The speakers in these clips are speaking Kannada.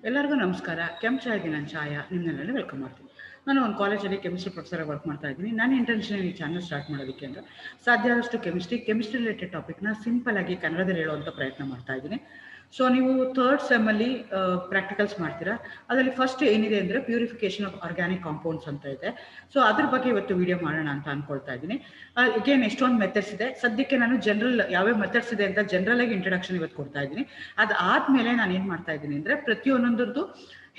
ಎಲ್ಲರಿಗೂ ನಮಸ್ಕಾರ. ಚಾಯ್ಗೆ ನಾನು ಛಾಯಾ ನಿಮ್ಮನ್ನೆಲ್ಲ ವೆಲ್ಕಮ್ ಮಾಡ್ತೀನಿ. ನಾನು ಒಂದು ಕಾಲೇಜಲ್ಲಿ ಕೆಮಿಸ್ಟ್ರಿ ಪ್ರೊಫೆಸರಾಗಿ ವರ್ಕ್ ಮಾಡ್ತಾ ಇದ್ದೀನಿ. ನನ್ನ ಇಂಟೆನ್ಷನ್ ಈ ಚಾನಲ್ ಸ್ಟಾರ್ಟ್ ಮಾಡೋದಕ್ಕೆ ಅಂದರೆ ಸಾಧ್ಯ ಆದಷ್ಟು ಕೆಮಿಸ್ಟ್ರಿ ರಿಲೇಟೆಡ್ ಟಾಪಿಕ್ನ ಸಿಂಪಲ್ ಆಗಿ ಕನ್ನಡದಲ್ಲಿ ಹೇಳುವಂಥ ಪ್ರಯತ್ನ ಮಾಡ್ತಾ ಇದ್ದೀನಿ. ಸೊ ನೀವು ಥರ್ಡ್ ಸೆಮ್ಮಲ್ಲಿ ಪ್ರಾಕ್ಟಿಕಲ್ಸ್ ಮಾಡ್ತೀರಾ. ಅದರಲ್ಲಿ ಫಸ್ಟ್ ಏನಿದೆ ಅಂದರೆ ಪ್ಯೂರಿಫಿಕೇಶನ್ ಆಫ್ ಆರ್ಗ್ಯಾನಿಕ್ ಕಾಂಪೌಂಡ್ಸ್ ಅಂತ ಇದೆ. ಸೊ ಅದ್ರ ಬಗ್ಗೆ ಇವತ್ತು ವಿಡಿಯೋ ಮಾಡೋಣ ಅಂತ ಅಂದ್ಕೊಳ್ತಾ ಇದ್ದೀನಿ. ಅಗೇನ್ ಎಷ್ಟೊಂದು ಮೆಥಡ್ಸ್ ಇದೆ. ಸದ್ಯಕ್ಕೆ ನಾನು ಯಾವ್ಯಾವ ಮೆಥಡ್ಸ್ ಇದೆ ಅಂತ ಜನರಲ್ ಆಗಿ ಇಂಟ್ರಡಕ್ಷನ್ ಇವತ್ತು ಕೊಡ್ತಾ ಇದ್ದೀನಿ. ಅದಾದ್ಮೇಲೆ ನಾನು ಏನು ಮಾಡ್ತಾ ಇದ್ದೀನಿ ಅಂದರೆ ಪ್ರತಿಯೊಂದೊಂದರದ್ದು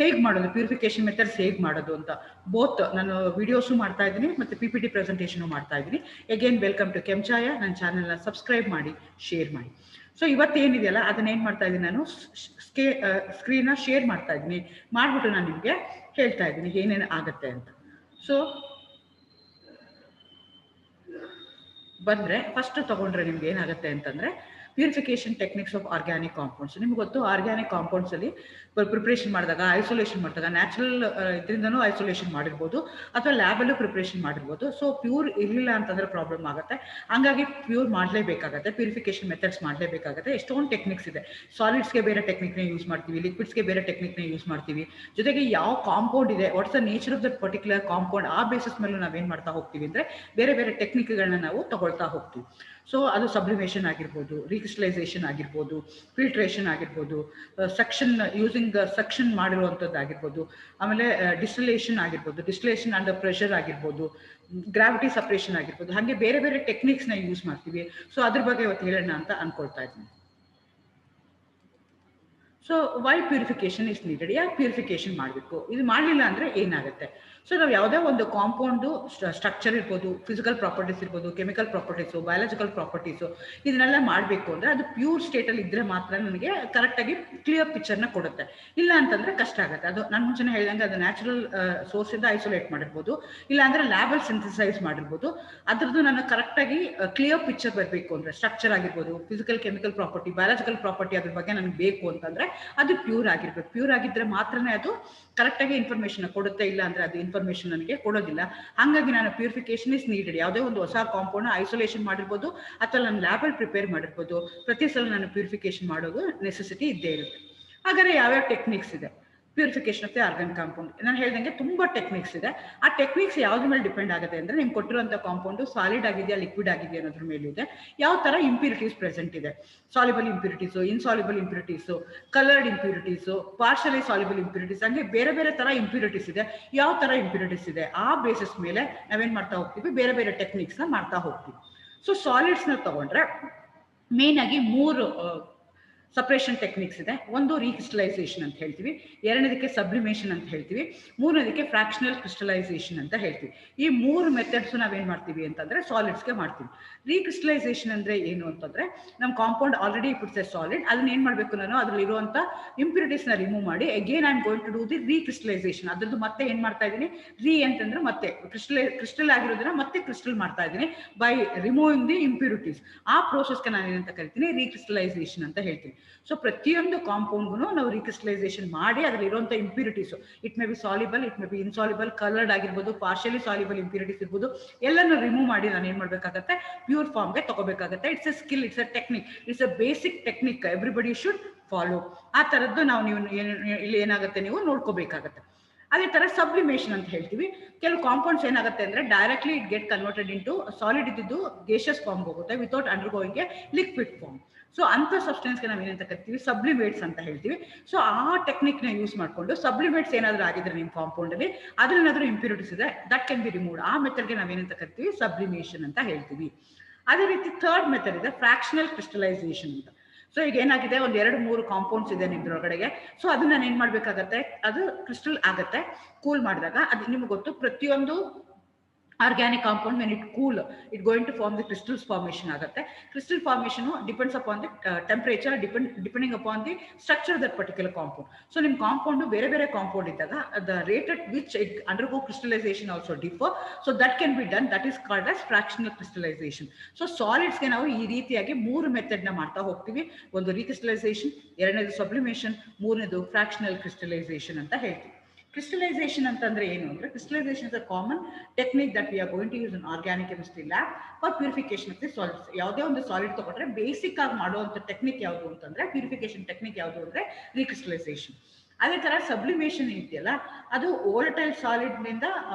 ಹೇಗೆ ಮಾಡೋದು, ಪ್ಯೂರಿಫಿಕೇಶನ್ ಮೆಥಡ್ಸ್ ಹೇಗೆ ಮಾಡೋದು ಅಂತ ಬೋತ್ ನಾನು ವಿಡಿಯೋಸು ಮಾಡ್ತಾ ಇದ್ದೀನಿ ಮತ್ತು PPT ಪ್ರೆಸೆಂಟೇಷನು ಮಾಡ್ತಾ ಇದ್ದೀನಿ. Again welcome to Chaya. ನನ್ನ ಚಾನಲ್ನ ಸಬ್ಸ್ಕ್ರೈಬ್ ಮಾಡಿ, ಶೇರ್ ಮಾಡಿ. ಸೊ ಇವತ್ತೇನಿದೆಯಲ್ಲ ಅದನ್ನ ಏನು ಮಾಡ್ತಾ ಇದ್ದೀನಿ, ನಾನು ಸ್ಕ್ರೀನ್ನ ಶೇರ್ ಮಾಡ್ತಾ ಇದ್ದೀನಿ. ಮಾಡಿಬಿಟ್ಟು ನಾನು ನಿಮಗೆ ಹೇಳ್ತಾ ಇದ್ದೀನಿ ಏನೇನು ಆಗುತ್ತೆ ಅಂತ. ಸೊ ಬಂದರೆ ಫಸ್ಟ್ ತೊಗೊಂಡ್ರೆ ನಿಮ್ಗೆ ಏನಾಗುತ್ತೆ ಅಂತಂದರೆ purification techniques of organic compounds. ನಿಮ್ಗೆ ಗೊತ್ತು, ಆರ್ಗ್ಯಾನಿಕ್ ಕಾಂಪೌಂಡ್ಸಲ್ಲಿ ಪ್ರಿಪ್ರೇಷನ್ ಮಾಡಿದಾಗ, ಐಸೋಲೇಷನ್ ಮಾಡಿದಾಗ ನ್ಯಾಚುರಲ್ ಇದರಿಂದನೂ ಐಸೋಲೇಷನ್ ಮಾಡಿರ್ಬೋದು ಅಥವಾ ಲ್ಯಾಬಲ್ಲೂ ಪ್ರಿಪ್ರೇಷನ್ ಮಾಡಿರ್ಬೋದು. ಸೊ ಪ್ಯೂರ್ ಇರಲಿಲ್ಲ ಅಂತಂದರೆ ಪ್ರಾಬ್ಲಮ್ ಆಗುತ್ತೆ. ಹಂಗಾಗಿ ಪ್ಯೂರ್ ಮಾಡಲೇಬೇಕಾಗತ್ತೆ, ಪ್ಯೂರಿಫಿಕೇಶನ್ ಮೆಥಡ್ಸ್ ಮಾಡಲೇಬೇಕಾಗತ್ತೆ. ಎಷ್ಟೊಂದು ಟೆಕ್ನಿಕ್ಸ್ ಇದೆ. ಸಾಲಿಡ್ಸ್ಗೆ ಬೇರೆ ಟೆಕ್ನಿಕ್ನ ಯೂಸ್ ಮಾಡ್ತೀವಿ, ಲಿಕ್ವಿಡ್ಸ್ಗೆ ಬೇರೆ ಟೆಕ್ನಿಕ್ನ ಯೂಸ್ ಮಾಡ್ತೀವಿ. ಜೊತೆಗೆ ಯಾವ ಕಾಂಪೌಂಡ್ ಇದೆ, what's the nature of that particular compound, ಆ ಬೇಸಿಸ್ ಮೇಲೂ ನಾವೇನು ಮಾಡ್ತಾ ಹೋಗ್ತೀವಿ ಅಂದರೆ ಬೇರೆ ಬೇರೆ ಟೆಕ್ನಿಕ್ಗಳನ್ನ ನಾವು ತಗೊಳ್ತಾ ಹೋಗ್ತೀವಿ. ಸೊ ಅದು ಸಬ್ಲಿಮೇಷನ್ ಆಗಿರ್ಬೋದು, ರೀಕ್ರಿಸ್ಟಲೈಸೇಷನ್ ಆಗಿರ್ಬೋದು, ಫಿಲ್ಟ್ರೇಷನ್ ಆಗಿರ್ಬೋದು, ಯೂಸಿಂಗ್ ಸಕ್ಷನ್ ಮಾಡಿರುವಂಥದ್ದು ಆಗಿರ್ಬೋದು, ಆಮೇಲೆ ಡಿಸ್ಟಿಲೇಷನ್ ಆಗಿರ್ಬೋದು, ಡಿಸ್ಟಿಲೇಷನ್ ಅಂಡರ್ ಪ್ರೆಷರ್ ಆಗಿರ್ಬೋದು, ಗ್ರಾವಿಟಿ ಸಪ್ರೇಷನ್ ಆಗಿರ್ಬೋದು. ಹಾಗೆ ಬೇರೆ ಬೇರೆ ಟೆಕ್ನಿಕ್ಸ್ನ ಯೂಸ್ ಮಾಡ್ತೀವಿ. ಸೊ ಅದ್ರ ಬಗ್ಗೆ ಇವತ್ತು ಹೇಳೋಣ ಅಂತ ಅಂದ್ಕೊಳ್ತಾ ಇದ್ದೀನಿ. So why purification is needed, ಯಾಕೆ ಪ್ಯೂರಿಫಿಕೇಶನ್ ಮಾಡಬೇಕು, ಇದು ಮಾಡಲಿಲ್ಲ ಅಂದರೆ ಏನಾಗುತ್ತೆ. ಸೊ ನಾವು ಯಾವುದೇ ಒಂದು ಕಾಂಪೌಂಡು ಸ್ಟ್ರಕ್ಚರ್ ಇರ್ಬೋದು, ಫಿಸಿಕಲ್ ಪ್ರಾಪರ್ಟೀಸ್ ಇರ್ಬೋದು, ಕೆಮಿಕಲ್ ಪ್ರಾಪರ್ಟೀಸು, ಬಯಾಲಜಿಕಲ್ ಪ್ರಾಪರ್ಟೀಸು, ಇದನ್ನೆಲ್ಲ ಮಾಡಬೇಕು ಅಂದರೆ ಅದು ಪ್ಯೂರ್ ಸ್ಟೇಟಲ್ಲಿ ಇದ್ದರೆ ಮಾತ್ರ ನನಗೆ ಕರೆಕ್ಟಾಗಿ ಕ್ಲಿಯರ್ ಪಿಕ್ಚರ್ನ ಕೊಡುತ್ತೆ. ಇಲ್ಲ ಅಂತಂದರೆ ಕಷ್ಟ ಆಗುತ್ತೆ. ಅದು ನಾನು ಮುಂಚೆನೇ ಹೇಳಿದಂಗೆ ಅದು ನ್ಯಾಚುರಲ್ ಸೋರ್ಸಿಂದ ಐಸೋಲೇಟ್ ಮಾಡಿರ್ಬೋದು, ಇಲ್ಲ ಅಂದರೆ ಲ್ಯಾಬಲ್ ಸಿಂಥಸೈಸ್ ಮಾಡಿರ್ಬೋದು. ಅದ್ರದ್ದು ನಾನು ಕರೆಕ್ಟಾಗಿ ಕ್ಲಿಯರ್ ಪಿಕ್ಚರ್ ಬರಬೇಕು ಅಂದರೆ ಸ್ಟ್ರಕ್ಚರ್ ಆಗಿರ್ಬೋದು, physical chemical property, biological property ಅದ್ರ ಬಗ್ಗೆ ನನಗೆ ಬೇಕು ಅಂತಂದರೆ ಅದು ಪ್ಯೂರ್ ಆಗಿರ್ಬೇಕು. ಪ್ಯೂರ್ ಆಗಿದ್ರೆ ಮಾತ್ರನೇ ಅದು ಕರೆಕ್ಟಾಗಿ ಇನ್ಫಾರ್ಮೇಶನ್ ಕೊಡುತ್ತೆ. ಇಲ್ಲ ಅಂದರೆ ಅದು ಇನ್ಫಾರ್ಮೇಶನ್ ನನಗೆ ಕೊಡೋದಿಲ್ಲ. ಹಾಗಾಗಿ ನಾನು ಪ್ಯೂರಿಫಿಕೇಶನ್ ಇಸ್ ನೀಡೆಡ್. ಯಾವುದೇ ಒಂದು ಹೊಸ ಕಾಂಪೌಂಡ್ ಐಸೋಲೇಷನ್ ಮಾಡಿರ್ಬೋದು ಅಥವಾ ನಾನು ಲ್ಯಾಬಲ್ಲಿ ಪ್ರಿಪೇರ್ ಮಾಡಿರ್ಬೋದು, ಪ್ರತಿ ಸಲ ನಾನು ಪ್ಯೂರಿಫಿಕೇಶನ್ ಮಾಡೋದು ನೆಸೆಸಿಟಿ ಇದ್ದೇ ಇರುತ್ತೆ. ಹಾಗಾದರೆ ಯಾವ್ಯಾವ ಟೆಕ್ನಿಕ್ಸ್ ಇದೆ purification of the organ compound? ನಾನು ಹೇಳ್ದಂಗೆ ತುಂಬ ಟೆಕ್ನಿಕ್ಸ್ ಇದೆ. ಆ ಟೆಕ್ನಿಕ್ಸ್ ಯಾವ್ದ್ರ ಮೇಲೆ ಡಿಪೆಂಡ್ ಆಗುತ್ತೆ ಅಂದರೆ ನಿಮ್ಗೆ ಕೊಟ್ಟಿರುವಂಥ ಕಾಂಪೌಂಡು ಸಾಲಿಡ್ ಆಗಿದೆಯಾ ಲಿಕ್ವಿಡ್ ಆಗಿದೆಯಾ ಅನ್ನೋದ್ರ ಮೇಲಿದೆ. ಯಾವ ಥರ ಇಂಪ್ಯೂರಿಟೀಸ್ ಪ್ರೆಸೆಂಟ್ ಇದೆ, soluble impurities, insoluble impurities, coloured impurities, partially soluble impurities, ಹಂಗೆ ಬೇರೆ ಬೇರೆ ಥರ ಇಂಪ್ಯೂರಿಟೀಸ್ ಇದೆ. ಯಾವ ಥರ ಇಂಪ್ಯೂರಿಟೀಸ್ ಇದೆ ಆ ಬೇಸಿಸ್ ಮೇಲೆ ನಾವೇನು ಮಾಡ್ತಾ ಹೋಗ್ತೀವಿ, ಬೇರೆ ಬೇರೆ ಟೆಕ್ನಿಕ್ಸ್ನ ಮಾಡ್ತಾ ಹೋಗ್ತೀವಿ. ಸೊ ಸಾಲಿಡ್ಸ್ನ ತಗೊಂಡ್ರೆ ಮೇನ್ ಆಗಿ ಮೂರು ಸಪ್ರೇಷನ್ ಟೆಕ್ನಿಕ್ಸ್ ಇದೆ. ಒಂದು ರೀಕ್ರಿಸ್ಟಲೈಸೇಷನ್ ಅಂತ ಹೇಳ್ತೀವಿ, ಎರಡನೇದಕ್ಕೆ ಸಬ್ಲಿಮೇಷನ್ ಅಂತ ಹೇಳ್ತೀವಿ, ಮೂರನೇದಕ್ಕೆ ಫ್ರಾಕ್ಷನಲ್ ಕ್ರಿಸ್ಟಲೈಸೇಷನ್ ಅಂತ ಹೇಳ್ತೀವಿ. ಈ ಮೂರು ಮೆಥಡ್ಸ್ ನಾವೇನು ಮಾಡ್ತೀವಿ ಅಂತಂದರೆ ಸಾಲಿಡ್ಸ್ಗೆ ಮಾಡ್ತೀವಿ. ರೀಕ್ರಿಸ್ಟಲೈಸೇಷನ್ ಅಂದರೆ ಏನು ಅಂತಂದರೆ ನಮ್ಮ compound already it's a solid, ಅದನ್ನ ಏನು ಮಾಡಬೇಕು, ನಾನು ಅದರಲ್ಲಿರುವಂಥ ಇಂಪ್ಯೂರಿಟೀಸ್ನ ರಿಮೂವ್ ಮಾಡಿ again I am going to do the recrystallisation. ಅದ್ರದ್ದು ಮತ್ತೆ ಏನು ಮಾಡ್ತಾ ಇದ್ದೀನಿ, ಅಂತಂದ್ರೆ ಮತ್ತೆ ಕ್ರಿಸ್ಟಲ್ ಆಗಿರೋದನ್ನ ಮತ್ತೆ ಕ್ರಿಸ್ಟಲ್ ಮಾಡ್ತಾ ಇದ್ದೀನಿ ಬೈ ರಿಮೂವಿಂಗ್ ದಿ ಇಂಪ್ಯೂರಿಟೀಸ್. ಆ ಪ್ರೋಸೆಸ್ಗೆ ನಾನು ಏನಂತ ಕರಿತೀನಿ, ರೀಕ್ರಿಸ್ಟಲೈಸೇಷನ್ ಅಂತ ಹೇಳ್ತೀನಿ. ಸೊ ಪ್ರತಿಯೊಂದು ಕಾಂಪೌಂಡ್ಗೂ ನಾವು ರೀಕ್ರಿಸ್ಟಲೈಸೇಷನ್ ಮಾಡಿ ಅದರಲ್ಲಿರುವಂಥ impurities, it may be soluble, it may be insoluble, coloured ಆಗಿರ್ಬೋದು, ಪಾರ್ಷಿಯಲಿ ಸಾಲಿಬಲ್ ಇಂಪ್ಯೂರಿಟೀಸ್ ಇರ್ಬೋದು, ಎಲ್ಲನೂ ರಿಮೂವ್ ಮಾಡಿ ನಾನು ಏನು ಮಾಡಬೇಕಾಗತ್ತೆ, ಪ್ಯೂರ್ ಫಾರ್ಮ್ಗೆ ತಗೋಬೇಕಾಗತ್ತೆ. It's a skill, it's a technique, it's a basic technique everybody should follow. ಆ ಥರದ್ದು ನೀವು ಇಲ್ಲಿ ಏನಾಗುತ್ತೆ, ನೀವು ನೋಡ್ಕೋಬೇಕಾಗತ್ತೆ. ಅದೇ ಥರ ಸಬ್ಲಿಮೇಷನ್ ಅಂತ ಹೇಳ್ತೀವಿ. ಕೆಲವು ಕಾಂಪೌಂಡ್ಸ್ ಏನಾಗುತ್ತೆ ಅಂದರೆ directly it get converted into solid ಇದ್ದಿದ್ದು ಗೇಷಿಯಸ್ ಫಾರ್ಮ್ಗೆ ಹೋಗುತ್ತೆ without undergoing a liquid form. So ಅಂಥ ಸಬ್ಸ್ಟೆನ್ಸ್ಗೆ ನಾವು ಏನಂತ ಕರಿತೀವಿ, ಸಬ್ಲಿಮೇಟ್ಸ್ ಅಂತ ಹೇಳ್ತೀವಿ. ಸೊ ಆ ಟೆಕ್ನಿಕ್ನ ಯೂಸ್ ಮಾಡಿಕೊಂಡು ಸಬ್ಲಿಮೇಟ್ಸ್ ಏನಾದರೂ ಆಗಿದ್ರೆ ನಿಮ್ಮ ಕಾಂಪೌಂಡಲ್ಲಿ ಅದ್ರಲ್ಲೇನಾದರೂ ಇಂಪ್ಯೂರಿಟೀಸ್ ಇದೆ, ದಟ್ ಕ್ಯಾನ್ ಬಿ ರಿಮೂವ್ಡ್. ಆ ಮೆಥಡ್ಗೆ ನಾವೇನಂತ ಕರಿತೀವಿ, ಸಬ್ಲಿಮೇಷನ್ ಅಂತ ಹೇಳ್ತೀವಿ. ಅದೇ ರೀತಿ ಥರ್ಡ್ ಮೆಥಡ್ ಇದೆ ಫ್ರಾಕ್ಷನಲ್ ಕ್ರಿಸ್ಟಲೈಸೇಷನ್ ಅಂತ. ಸೊ ಈಗ ಏನಾಗಿದೆ, ಒಂದು 2-3 ಕಾಂಪೌಂಡ್ಸ್ ಇದೆ ನಿಮ್ದ್ರೊಳಗಡೆಗೆ. ಸೊ ಅದನ್ನ ನಾನು ಏನು ಮಾಡಬೇಕಾಗತ್ತೆ, ಅದು ಕ್ರಿಸ್ಟಲ್ ಆಗುತ್ತೆ ಕೂಲ್ ಮಾಡಿದಾಗ. ಅದು ನಿಮ್ಗೆ ಗೊತ್ತು, ಪ್ರತಿಯೊಂದು organic compound when it cool it going to form the crystals formation ಆಗುತ್ತೆ. Crystal formation depends upon the temperature, depending upon the structure that particular compound. So ನಿಮ್ಮ ಕಾಂಪೌಂಡು ಬೇರೆ ಬೇರೆ ಕಾಂಪೌಂಡ್ ಇದ್ದಾಗ the rate at which it undergo crystallization also differ. So that can be done, that is called as fractional crystallization. So ಸಾಲಿಡ್ಸ್ಗೆ ನಾವು ಈ ರೀತಿಯಾಗಿ 3 ಮೆಥಡ್ನ ಮಾಡ್ತಾ ಹೋಗ್ತೀವಿ. ಒಂದು ರೀಕ್ರಿಸ್ಟಲೈಸೇಷನ್, ಎರಡನೇದು ಸಬ್ಲಿಮೇಷನ್, ಮೂರನೇದು ಫ್ರಾಕ್ಷನಲ್ ಕ್ರಿಸ್ಟಲೈಸೇಷನ್ ಅಂತ ಹೇಳ್ತೀವಿ. ಕ್ರಿಸ್ಟಲೈಸೇಷನ್ ಅಂತಂದ್ರೆ ಏನು ಅಂದ್ರೆ, crystallisation is a common technique that we are going to use in organic chemistry lab for purification of the solids. ಯಾವುದೇ ಒಂದು ಸಾಲಿಡ್ ತಗೊಂಡ್ರೆ ಬೇಸಿಕ್ ಆಗಿ ಮಾಡುವಂಥ ಟೆಕ್ನಿಕ್ ಯಾವುದು ಅಂತಂದ್ರೆ, ಪ್ಯೂರಿಫಿಕೇಶನ್ ಟೆಕ್ನಿಕ್ ಯಾವುದು ಅಂದ್ರೆ ರೀಕ್ರಿಸ್ಟಲೈಸೇಷನ್. ಅದೇ ತರ ಸಬ್ಲಿಮೇಷನ್ ಇದೆಯಲ್ಲ, ಅದು ವೋಲಟೈಲ್ ಸಾಲಿಡ್ ನಿಂದ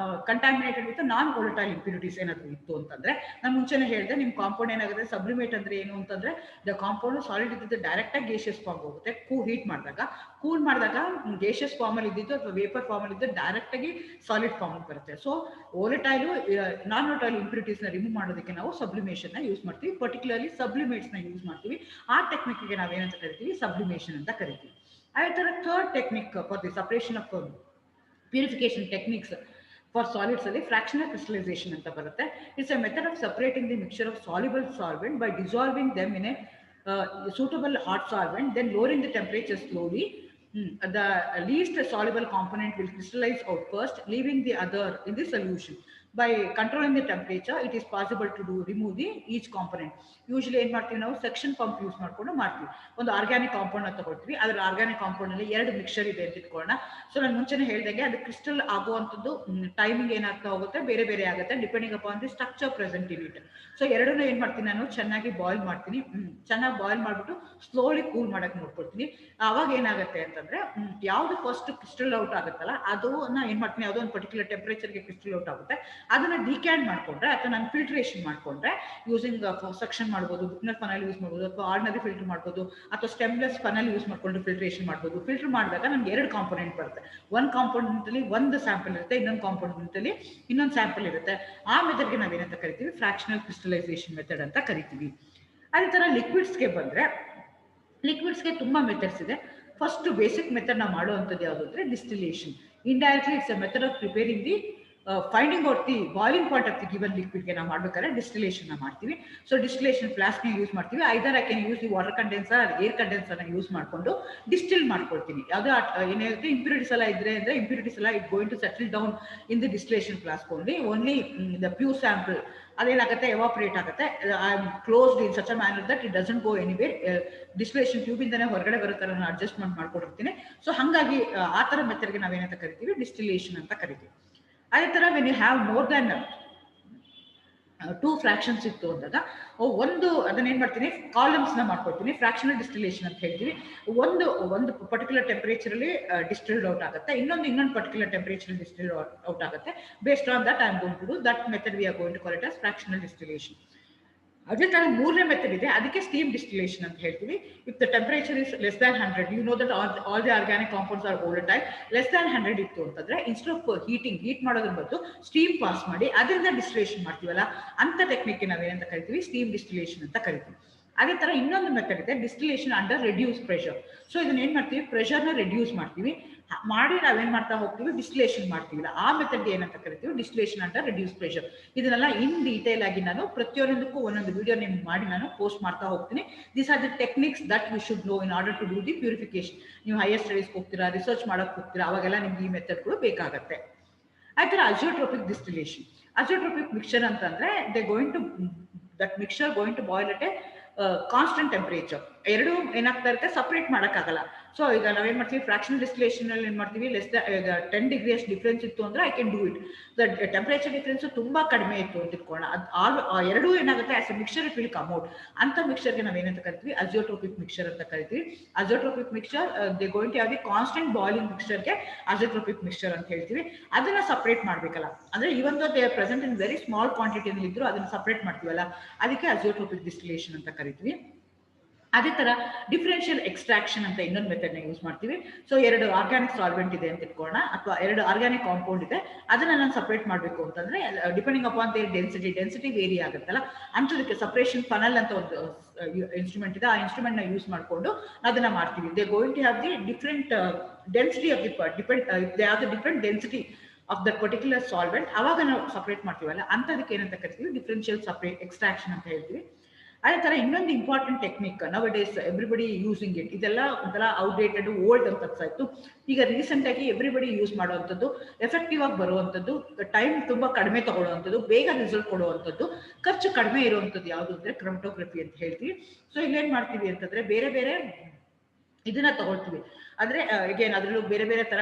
contaminated with non volatile impurities ಏನಾದ್ರು ಇತ್ತು ಅಂತಂದ್ರೆ, ನಾನು ಮುಂಚೆನೆ ಹೇಳಿದೆ ನಿಮ್ ಕಾಂಪೌಂಡ್ ಏನಾಗುತ್ತೆ, ಸಬ್ಲಿಮೇಟ್ ಅಂದ್ರೆ ಏನು ಅಂತಂದ್ರೆ ದ ಕಾಂಪೌಂಡ್ ಸಾಲಿಡ್ ಇದ್ದಿದ್ದು ಡೈರೆಕ್ಟ್ ಆಗಿ ಗೇಷಿಯಸ್ ಫಾರ್ಮ್ ಹೋಗುತ್ತೆ. ಹೀಟ್ ಮಾಡಿದಾಗ ಗೇಷಿಯಸ್ ಫಾರ್ಮ್ ಅಲ್ಲಿ ಇದ್ದಿದ್ದು ಅಥವಾ ವೇಪರ್ ಫಾರ್ಮ್ ಅಲ್ಲಿ ಇದ್ದು ಡೈರೆಕ್ಟ್ ಆಗಿ ಸಾಲಿಡ್ ಫಾರ್ಮ್ ಬರುತ್ತೆ. ಸೊ ವೋಲಟೈಲ್ ನಾನ್ ವೋಲಟೈಲ್ ಇಂಪ್ಯೂರಿಟೀಸ್ ನ ರಿಮೂವ್ ಮಾಡೋದಕ್ಕೆ ನಾವು ಸಬ್ಲಿಮೇಷನ್ ನ ಯೂಸ್ ಮಾಡ್ತೀವಿ, ಪರ್ಟಿಕ್ಯುಲರ್ಲಿ ಸಬ್ಲಿಮೇಟ್ಸ್ ನ ಯೂಸ್ ಮಾಡ್ತೀವಿ. ಆ ಟೆಕ್ನಿಕ್ ಗೆ ನಾವೇನಂತ ಕರಿತೀವಿ, ಸಬ್ಲಿಮೇಷನ್ ಅಂತ ಕರಿತೀವಿ. ಅದೇ ತರ third technique for the separation of purification techniques for solids ಅಲ್ಲಿ ಫ್ರಾಕ್ಷನಲ್ ಕ್ರಿಸ್ಟಲೈಸೇಷನ್ ಅಂತ ಬರುತ್ತೆ. It's a method of separating the mixture of soluble solvent by dissolving them in a suitable hot solvent, then lowering the temperature slowly. The least soluble component will crystallize out first, leaving the other in the solution. By controlling the temperature, it is possible to remove each component. Usually ಏನು ಮಾಡ್ತೀವಿ ನಾವು, ಸೆಕ್ಷನ್ ಪಂಪ್ ಯೂಸ್ ಮಾಡ್ಕೊಂಡು ಮಾಡ್ತೀವಿ. ಒಂದು ಆರ್ಗ್ಯಾನಿಕ್ ಕಾಂಪೌಂಡ್ ಅಂತ ತಗೊಳ್ತೀವಿ, ಅದರ ಆರ್ಗ್ಯಾನಿಕ್ ಕಾಂಪೌಂಡ್ ಅಲ್ಲಿ 2 ಮಿಕ್ಸ್ಚರ್ ಇದೆ ಅಂತ ಇಟ್ಕೊಳ್ಳೋಣ. ಸೊ ನಾನು ಮುಂಚೆನೆ ಹೇಳಿದಂಗೆ ಅದು ಕ್ರಿಸ್ಟಲ್ ಆಗುವಂಥದ್ದು ಟೈಮಿಂಗ್ ಏನಾಗ್ತಾ ಹೋಗುತ್ತೆ, ಬೇರೆ ಬೇರೆ ಆಗುತ್ತೆ depending upon the structure present in it. So ಎರಡನ್ನೂ ಏನ್ ಮಾಡ್ತೀನಿ ನಾನು, ಚೆನ್ನಾಗಿ ಬಾಯ್ಲ್ ಮಾಡ್ತೀನಿ. ಚೆನ್ನಾಗಿ ಬಾಯ್ಲ್ ಮಾಡ್ಬಿಟ್ಟು ಸ್ಲೋಲಿ ಕೂಲ್ ಮಾಡಕ್ ನೋಡ್ಕೊಳ್ತೀನಿ. ಅವಾಗ ಏನಾಗುತ್ತೆ ಅಂತಂದ್ರೆ, ಯಾವ್ದು ಫಸ್ಟ್ ಕ್ರಿಸ್ಟಲ್ ಔಟ್ ಆಗುತ್ತಲ್ಲ ಅದನ್ನ ಏನ್ ಮಾಡ್ತೀನಿ, ಯಾವುದೋ ಒಂದು ಪರ್ಟಿಕ್ಯುಲರ್ ಟೆಂಪರೇಚರ್ಗೆ ಕ್ರಿಸ್ಟಲ್ ಔಟ್ ಆಗುತ್ತೆ, ಅದನ್ನ ಡಿಕ್ಯಾಂಡ್ ಮಾಡ್ಕೊಂಡ್ರೆ ಅಥವಾ ನಾನು ಫಿಲ್ಟ್ರೇಷನ್ ಮಾಡ್ಕೊಂಡ್ರೆ, ಯೂಸಿಂಗ್ ಸಕ್ಷನ್ ಮಾಡ್ಬೋದು, ಬುಕ್ನರ್ ಫನಲ್ ಯೂಸ್ ಮಾಡ್ಬೋದು, ಅಥವಾ ಆರ್ಡಿನರಿ ಫಿಲ್ಟರ್ ಮಾಡ್ಬೋದು, ಅಥವಾ ಸ್ಟೆಮ್ಲೆಸ್ ಫನಲ್ ಯೂಸ್ ಮಾಡ್ಕೊಂಡು ಫಿಲ್ಟ್ರೇಷನ್ ಮಾಡ್ಬೋದು. ಫಿಲ್ಟರ್ ಮಾಡಿದಾಗ ನಮ್ಗೆ 2 ಕಾಂಪೋನೆಂಟ್ ಬರುತ್ತೆ. ಒಂದು ಕಾಂಪೌಂಡ್ ಅಲ್ಲಿ ಒಂದು ಸ್ಯಾಂಪಲ್ ಇರುತ್ತೆ, ಇನ್ನೊಂದು ಕಾಂಪೌಂಡ್ ಅಲ್ಲಿ ಇನ್ನೊಂದು ಸ್ಯಾಂಪಲ್ ಇರುತ್ತೆ. ಆ ಮೆಥಡ್ಗೆ ನಾವೇನಂತ ಕರಿತೀವಿ, ಫ್ರಾಕ್ಷನಲ್ ಕ್ರಿಸ್ಟಲೈಸೇಷನ್ ಮೆಥಡ್ ಅಂತ ಕರಿತೀವಿ. ಅದೇ ತರ ಲಿಕ್ವಿಡ್ಸ್ಗೆ ಬಂದ್ರೆ, ಲಿಕ್ವಿಡ್ಸ್ಗೆ ತುಂಬಾ ಮೆಥಡ್ಸ್ ಇದೆ. ಫಸ್ಟ್ ಬೇಸಿಕ್ ಮೆಥಡ್ ನಾವು ಮಾಡುವಂಥದ್ದು ಯಾವುದು ಅಂದ್ರೆ distillation. Indirectly it's a method of preparing the finding out the boiling point of the given ಲಿಕ್ವಿಡ್ಗೆ ನಾವು ಮಾಡ್ಬೇಕಾದ್ರೆ ಡಿಸ್ಟಿಲೇಷನ್ ಮಾಡ್ತೀವಿ. ಸೊ ಡಿಸ್ಟಿಲೇಷನ್ ಫ್ಲಾಸ್ಕ್ ಯೂಸ್ ಮಾಡ್ತೀವಿ. Either I can use the water condenser, air condenser use ಮಾಡಿಕೊಂಡು ಡಿಸ್ಟಿಲ್ ಮಾಡ್ಕೊಳ್ತೀನಿ. ಯಾವುದೇ ಏನಾಗುತ್ತೆ ಇಂಪ್ಯೂರಿಟೀಸ್ ಎಲ್ಲ ಇದ್ರೆ ಅಂದ್ರೆ ಇಂಪ್ಯೂರಿಟೀಸ್ ಎಲ್ಲ it going to settle down in the distillation flask only the pure sample ಅದೇನಾಗುತ್ತೆ, ಎವಾಪರೇಟ್ ಆಗುತ್ತೆ. I am closed in such a manner that it doesn't go anywhere. Distillation tube ಇಂದಾನೆ ಹೊರಗಡೆ ಬರೋ ತರ ನಾನು ಅಡ್ಜಸ್ಟ್ಮೆಂಟ್ ಮಾಡ್ಕೊಂಡಿರ್ತೀನಿ. ಸೊ ಹಾಗಾಗಿ ಆ ತರ ಮೆಥಡ್ಗೆ ನಾವೇನಂತ ಕರಿತೀವಿ, ಡಿಸ್ಟಿಲೇಷನ್ ಅಂತ ಕರಿತೀವಿ. ಅದೇ ತರ when you have more than 2 fractions ಇತ್ತು ಅಂದಾಗ ಒಂದು ಅದನ್ನ ಏನ್ ಮಾಡ್ತೀನಿ, ಕಾಲಮ್ಸ್ ನ ಮಾಡ್ಕೊಳ್ತೀನಿ. ಫ್ರಾಕ್ಷನಲ್ ಡಿಸ್ಟಿಲೇಷನ್ ಅಂತ ಹೇಳ್ತೀವಿ. ಒಂದು ಪರ್ಟಿಕ್ಯುಲರ್ ಟೆಂಪರೇಚರ್ ಅಲ್ಲಿ ಡಿಸ್ಟಿಲ್ಡ್ ಔಟ್ ಆಗುತ್ತೆ, ಇನ್ನೊಂದು ಪರ್ಟಿಕ್ಯುಲರ್ ಟೆಂಪರೇಚರ್ ಡಿಸ್ಟಿಲ್ಡ್ ಔಟ್ ಆಗುತ್ತೆ. Based on that I am going to do that method we are going to call it as fractional distillation. ಅದೇ ತರ 3ನೇ ಮೆಥಡ್ ಇದೆ, ಅದಕ್ಕೆ ಸ್ಟೀಮ್ ಡಿಸ್ಟಿಲೇಷನ್ ಅಂತ ಹೇಳ್ತೀವಿ. If the temperature is less than 100, you know that all the organic compounds are volatile. Less than 100 ಇತ್ತು ಅಂತಂದ್ರೆ ಇನ್ಸ್ಟೆಡ್ ಆಫ್ ಹೀಟ್ ಮಾಡೋದ್ರ ಬದಲು ಸ್ಟೀಮ್ ಪಾಸ್ ಮಾಡಿ ಅದರಿಂದ ಡಿಸ್ಟಿಲೇಷನ್ ಮಾಡ್ತೀವಲ್ಲ, ಅಂತ ಟೆಕ್ನಿಕ್ ನಾವೇನಂತ ಕರಿತೀವಿ, ಸ್ಟೀಮ್ ಡಿಸ್ಟಿಲೇಷನ್ ಅಂತ ಕರಿತೀವಿ. ಅದೇ ತರ ಇನ್ನೊಂದು ಮೆಥಡ್ ಇದೆ, distillation under reduce pressure. So ಇದನ್ನ ಏನ್ ಮಾಡ್ತೀವಿ, ಪ್ರೆಷರ್ನ ರೆಡ್ಯೂಸ್ ಮಾಡ್ತೀವಿ, ಮಾಡಿ ನಾವೇನ್ ಮಾಡ್ತಾ ಹೋಗ್ತೀವಿ, ಡಿಸ್ಟಿಲೇಷನ್ ಮಾಡ್ತೀವಿಲ್ಲ. ಆ ಮೆಥಡ್ ಏನಂತ ಕರಿತೀವಿ, ಡಿಸ್ಟಿಲೇಷನ್ ಅಂಡರ್ ರೆಡ್ಯೂಸ್ ಪ್ರೆಷರ್. ಇದನ್ನೆಲ್ಲ ಇನ್ ಡೀಟೇಲ್ ಆಗಿ ನಾನು ಪ್ರತಿಯೊಂದಕ್ಕೂ ಒಂದೊಂದು ವಿಡಿಯೋ ನಿಮ್ಗೆ ಮಾಡಿ ನಾನು ಪೋಸ್ಟ್ ಮಾಡ್ತಾ ಹೋಗ್ತೀನಿ. These are the techniques that we should know in order to do the purification. ನೀವು ಹೈಯರ್ ಸ್ಟಡೀಸ್ ಹೋಗ್ತೀರಾ, ರಿಸರ್ಚ್ ಮಾಡಕ್ ಹೋಗ್ತೀರಾ, ಅವಾಗೆಲ್ಲ ನಿಮ್ಗೆ ಈ ಮೆಥಡ್ಗಳು ಬೇಕಾಗತ್ತೆ. ಆ ಥರ ಅಜಿಯೋಟ್ರೋಪಿಕ್ ಡಿಸ್ಟಿಲೇಷನ್. ಅಜಿಯೋಟ್ರೋಪಿಕ್ ಮಿಕ್ಸ್ಚರ್ ಅಂತಂದ್ರೆ that mixture going to boil at a constant temperature. ಎರಡು ಏನಾಗ್ತಾ ಇರುತ್ತೆ, ಸಪರೇಟ್ ಮಾಡೋಕ್ಕಾಗಲ್ಲ. ಸೊ ಈಗ ನಾವೇನ್ ಮಾಡ್ತೀವಿ, ಫ್ರಾಕ್ಷನಲ್ ಡಿಸ್ಟಿಲೇಷನ್ ಅಲ್ಲಿ ಏನ್ ಮಾಡ್ತೀವಿ, ಲೆಸ್ 10 ಡಿಗ್ರಿ ಅಷ್ಟು ಡಿಫ್ರೆನ್ಸ್ ಇತ್ತು ಅಂದ್ರೆ I can do it. The temperature difference ತುಂಬಾ ಕಡಿಮೆ ಇತ್ತು ಅಂತ ಇಟ್ಕೊಳ್ಳೋಣ, ಎರಡೂ ಏನಾಗುತ್ತೆ as a mixture it will come out. ಅಂತ ಮಿಕ್ಸ್ಚರ್ಗೆ ನಾವೇನಂತ ಕರಿತೀವಿ, ಅಜಿಯೋಟ್ರೋಪಿಕ್ ಮಿಕ್ಸ್ಚರ್ ಅಂತ ಕರಿತೀವಿ. Azeotropic mixture they going to have the constant boiling ಮಿಕ್ಸ್ಚರ್ಗೆ ಅಜಿಯೋಟ್ರೋಪಿಕ್ ಮಿಕ್ಸ್ಚರ್ ಅಂತ ಹೇಳ್ತೀವಿ. ಅದನ್ನ ಸಪರೇಟ್ ಮಾಡ್ಬೇಕಲ್ಲ, ಅಂದ್ರೆ even they are present in very small ಕ್ವಾಂಟಿಟಿಯಲ್ಲಿ ಇದ್ರು ಅದನ್ನ ಸಪರೇಟ್ ಮಾಡ್ತೀವಲ್ಲ, ಅದಕ್ಕೆ ಅಜಿಯೋಟ್ರೋಪಿಕ್ ಡಿಸ್ಟಿಲೇಷನ್ ಅಂತ ಕರಿತೀವಿ. ಅದೇ ತರ ಡಿಫರೆನ್ಷಿಯಲ್ ಎಕ್ಸ್ಟ್ರಾಕ್ಷನ್ ಅಂತ ಇನ್ನೊಂದು ಮೆಥಡ್ ನ ಯೂಸ್ ಮಾಡ್ತೀವಿ. ಸೊ 2 ಆರ್ಗ್ಯಾನಿಕ್ ಸಾಲ್ವೆಂಟ್ ಇದೆ ಅಂತ ಇಟ್ಕೊಳ್ಳೋಣ, ಅಥವಾ 2 ಆರ್ಗ್ಯಾನಿಕ್ ಕಾಂಪೌಂಡ್ ಇದೆ, ಅದನ್ನ ನಾನು ಸಪರೇಟ್ ಮಾಡಬೇಕು ಅಂತಂದ್ರೆ depending upon their density vary ಆಗುತ್ತಲ್ಲ, ಅಂತದಕ್ಕೆ ಸಪರೇಷನ್ ಫನಲ್ ಅಂತ ಒಂದು ಇನ್ಸ್ಟ್ರೂಮೆಂಟ್ ಇದೆ. ಆ ಇನ್ಸ್ಟ್ರೂಮೆಂಟ್ ನ ಯೂಸ್ ಮಾಡಿಕೊಂಡು ಅದನ್ನ ಮಾಡ್ತೀವಿ. They going to have the different density of the they have the different density of that particular solvent. ಅವಾಗ ನಾವು ಸಪರೇಟ್ ಮಾಡ್ತೀವಲ್ಲ, ಅಂತದಕ್ಕೆ ಏನಂತ ಕರಿತೀವಿ, ಡಿಫರೆನ್ಷಿಯಲ್ ಸಪರೇಟ್ ಎಕ್ಸ್ಟ್ರಾಕ್ಷನ್ ಅಂತ ಹೇಳ್ತೀವಿ. ಅದೇ ತರ ಇನ್ನೊಂದು important technique, now days everybody using it. ಇದೆಲ್ಲ ಒಂಥರ ಔಟ್ಡೇಟೆಡ್ ಓಲ್ಡ್ ಅಂತ ಅನ್ಸಾಯ್ತು. ಈಗ ರೀಸೆಂಟ್ ಆಗಿ ಎವ್ರಿಬಡಿ ಯೂಸ್ ಮಾಡುವಂಥದ್ದು, ಎಫೆಕ್ಟಿವ್ ಆಗಿ ಬರುವಂಥದ್ದು, ಟೈಮ್ ತುಂಬಾ ಕಡಿಮೆ ತಗೊಳ್ಳುವಂಥದ್ದು, ಬೇಗ ರಿಸಲ್ಟ್ ಕೊಡುವಂಥದ್ದು, ಖರ್ಚು ಕಡಿಮೆ ಇರುವಂಥದ್ದು ಯಾವುದು ಅಂದ್ರೆ ಕ್ರೊಮಟೋಗ್ರಫಿ ಅಂತ ಹೇಳ್ತೀವಿ. ಸೊ ಇಲ್ಲೇನ್ ಮಾಡ್ತೀವಿ ಅಂತಂದ್ರೆ ಬೇರೆ ಬೇರೆ ಇದನ್ನ ತಗೊಳ್ತೀವಿ. ಅಂದ್ರೆ ಅಗೇನ್ ಅದರಲ್ಲೂ ಬೇರೆ ಬೇರೆ ತರ